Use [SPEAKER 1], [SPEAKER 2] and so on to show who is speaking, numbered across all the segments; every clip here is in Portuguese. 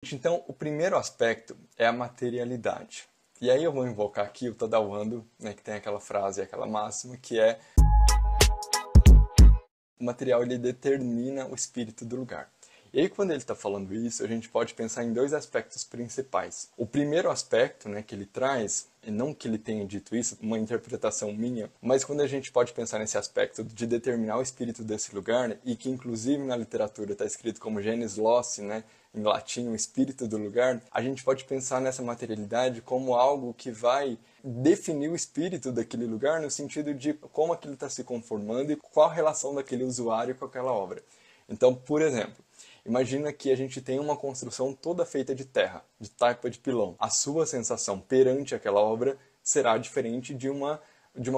[SPEAKER 1] Gente, então o primeiro aspecto é a materialidade. E aí eu vou invocar aqui o Tadao Ando, né, que tem aquela frase, aquela máxima, que é: o material ele determina o espírito do lugar. E aí, quando ele está falando isso, a gente pode pensar em dois aspectos principais. O primeiro aspecto, né, que ele traz, e não que ele tenha dito isso, uma interpretação minha, mas quando a gente pode pensar nesse aspecto de determinar o espírito desse lugar, e que inclusive na literatura está escrito como genes loci, né, em latim, o espírito do lugar, a gente pode pensar nessa materialidade como algo que vai definir o espírito daquele lugar no sentido de como aquilo está se conformando e qual a relação daquele usuário com aquela obra. Então, por exemplo, imagina que a gente tem uma construção toda feita de terra, de taipa de pilão. A sua sensação perante aquela obra será diferente de uma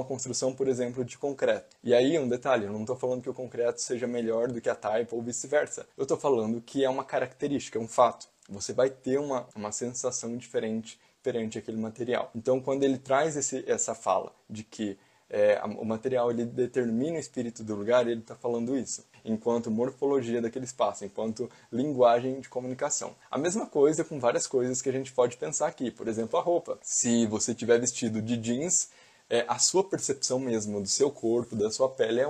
[SPEAKER 1] construção, por exemplo, de concreto. E aí, um detalhe, eu não estou falando que o concreto seja melhor do que a taipa ou vice-versa. Eu estou falando que é uma característica, é um fato. Você vai ter uma sensação diferente perante aquele material. Então, quando ele traz essa fala de que o material ele determina o espírito do lugar, ele está falando isso, enquanto morfologia daquele espaço, enquanto linguagem de comunicação. A mesma coisa com várias coisas que a gente pode pensar aqui, por exemplo, a roupa. Se você tiver vestido de jeans, a sua percepção mesmo do seu corpo, da sua pele é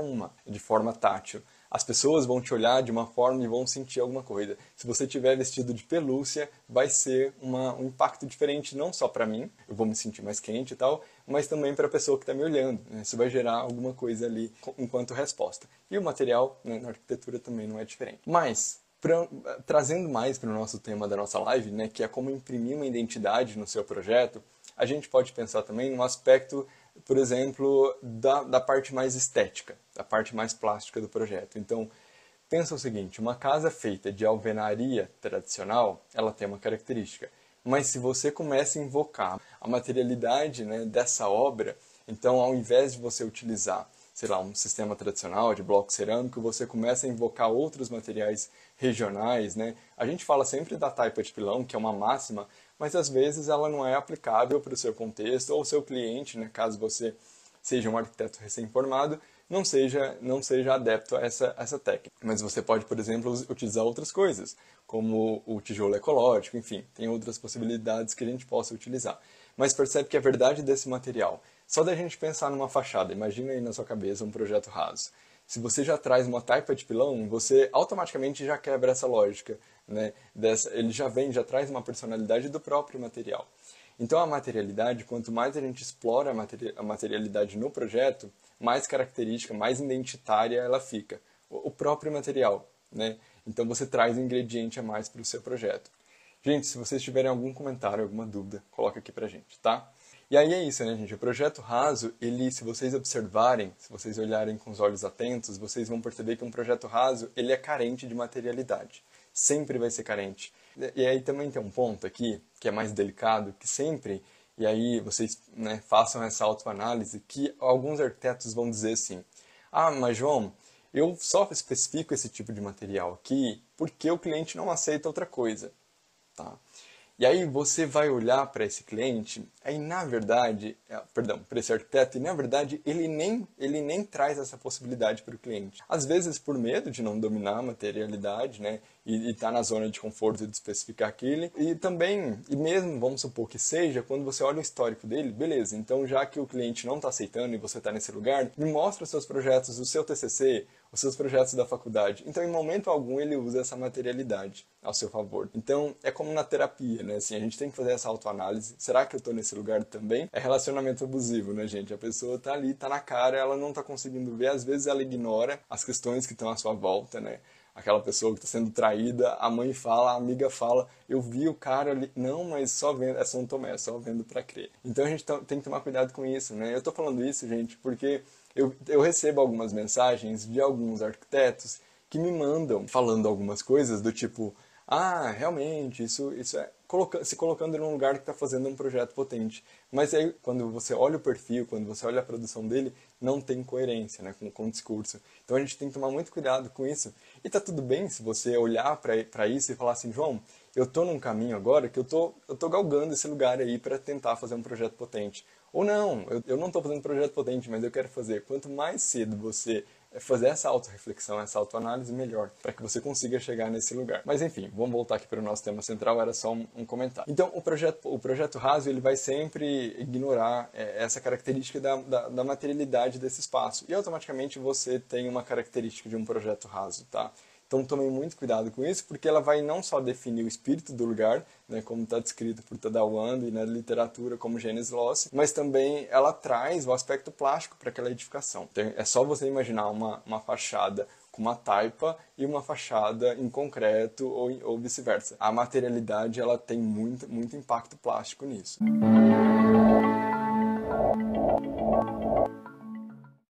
[SPEAKER 1] de forma tátil. As pessoas vão te olhar de uma forma e vão sentir alguma coisa. Se você tiver vestido de pelúcia, vai ser um impacto diferente, não só para mim, eu vou me sentir mais quente e tal, mas também para a pessoa que está me olhando. Né? Isso vai gerar alguma coisa ali enquanto resposta. E o material, né, na arquitetura também não é diferente. Mas, trazendo mais para o nosso tema da nossa live, né, que é como imprimir uma identidade no seu projeto, a gente pode pensar também no aspecto, por exemplo, da parte mais estética, da parte mais plástica do projeto. Então, pensa o seguinte, uma casa feita de alvenaria tradicional, ela tem uma característica. Mas se você começa a invocar a materialidade, né, dessa obra, então ao invés de você utilizar, sei lá, um sistema tradicional de bloco cerâmico, você começa a invocar outros materiais regionais, né? A gente fala sempre da taipa de pilão, que é uma máxima, mas às vezes ela não é aplicável para o seu contexto ou o seu cliente, né, caso você seja um arquiteto recém-formado, não seja adepto a essa técnica. Mas você pode, por exemplo, utilizar outras coisas, como o tijolo ecológico, enfim, tem outras possibilidades que a gente possa utilizar. Mas percebe que a verdade desse material, só da gente pensar numa fachada, imagina aí na sua cabeça um projeto raso. Se você já traz uma taipa de pilão, você automaticamente já quebra essa lógica, né? Ele já traz uma personalidade do próprio material. Então a materialidade, quanto mais a gente explora a materialidade no projeto, mais característica, mais identitária ela fica. O próprio material, né? Então você traz um ingrediente a mais para o seu projeto. Gente, se vocês tiverem algum comentário, alguma dúvida, coloca aqui pra gente, tá? E aí é isso, né, gente? O projeto raso, se vocês observarem, se vocês olharem com os olhos atentos, vocês vão perceber que um projeto raso, ele é carente de materialidade. Sempre vai ser carente. E aí também tem um ponto aqui, que é mais delicado, que sempre, e aí vocês, né, façam essa autoanálise, que alguns arquitetos vão dizer assim: ah, mas João, eu só especifico esse tipo de material aqui porque o cliente não aceita outra coisa. Tá? E aí você vai olhar para esse cliente, aí na verdade, para esse arquiteto, e na verdade ele nem traz essa possibilidade para o cliente. Às vezes por medo de não dominar a materialidade, né, e tá na zona de conforto de especificar aquilo, e também, e mesmo vamos supor que seja, quando você olha o histórico dele, beleza, então já que o cliente não está aceitando e você está nesse lugar, me mostra os seus projetos, o seu TCC, os seus projetos da faculdade. Então, em momento algum, ele usa essa materialidade ao seu favor. Então, é como na terapia, né? Assim, a gente tem que fazer essa autoanálise. Será que eu estou nesse lugar também? É relacionamento abusivo, né, gente? A pessoa tá ali, tá na cara, ela não tá conseguindo ver. Às vezes, ela ignora as questões que estão à sua volta, né? Aquela pessoa que está sendo traída, a mãe fala, a amiga fala, eu vi o cara ali. Não, mas só vendo, é São Tomé, só vendo para crer. Então, a gente tem que tomar cuidado com isso, né? Eu tô falando isso, gente, porque eu recebo algumas mensagens de alguns arquitetos que me mandam falando algumas coisas do tipo: ah, realmente, isso é se colocando num lugar que está fazendo um projeto potente. Mas aí, quando você olha o perfil, quando você olha a produção dele, não tem coerência, né, com o discurso. Então a gente tem que tomar muito cuidado com isso. E tá tudo bem se você olhar para isso e falar assim: João, eu tô num caminho agora que eu tô galgando esse lugar aí para tentar fazer um projeto potente. Ou não, eu não estou fazendo projeto potente, mas eu quero fazer. Quanto mais cedo você fazer essa autorreflexão, essa autoanálise melhor, para que você consiga chegar nesse lugar. Mas enfim, vamos voltar aqui para o nosso tema central, era só um comentário. Então, o projeto raso, ele vai sempre ignorar essa característica da materialidade desse espaço, e automaticamente você tem uma característica de um projeto raso, tá? Então tomem muito cuidado com isso, porque ela vai não só definir o espírito do lugar, né, como está descrito por Tadao Ando e na literatura como Gênesis Loci, mas também ela traz o aspecto plástico para aquela edificação. Então, é só você imaginar uma fachada com uma taipa e uma fachada em concreto ou vice-versa. A materialidade ela tem muito impacto plástico nisso.